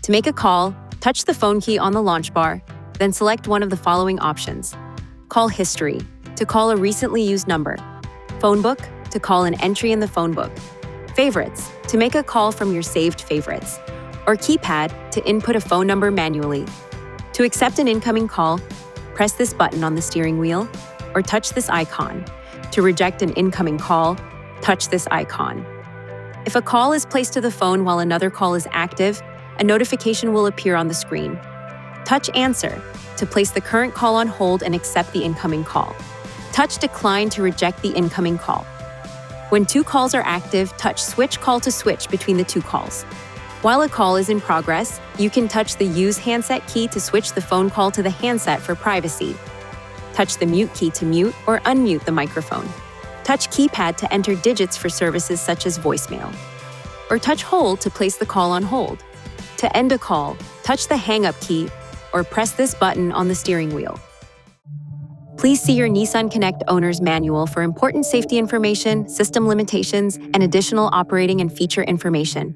To make a call, touch the phone key on the launch bar, then select one of the following options. Call history, to call a recently used number. Phone book, to call an entry in the phone book. Favorites, to make a call from your saved favorites. Or keypad, to input a phone number manually. To accept an incoming call, press this button on the steering wheel, or touch this icon. To reject an incoming call, touch this icon. If a call is placed to the phone while another call is active, a notification will appear on the screen. Touch Answer to place the current call on hold and accept the incoming call. Touch Decline to reject the incoming call. When two calls are active, touch Switch Call to switch between the two calls. While a call is in progress, you can touch the Use Handset key to switch the phone call to the handset for privacy. Touch the Mute key to mute or unmute the microphone. Touch Keypad to enter digits for services such as voicemail. Or touch Hold to place the call on hold. To end a call, touch the Hang Up key or press this button on the steering wheel. Please see your Nissan Connect owner's manual for important safety information, system limitations, and additional operating and feature information.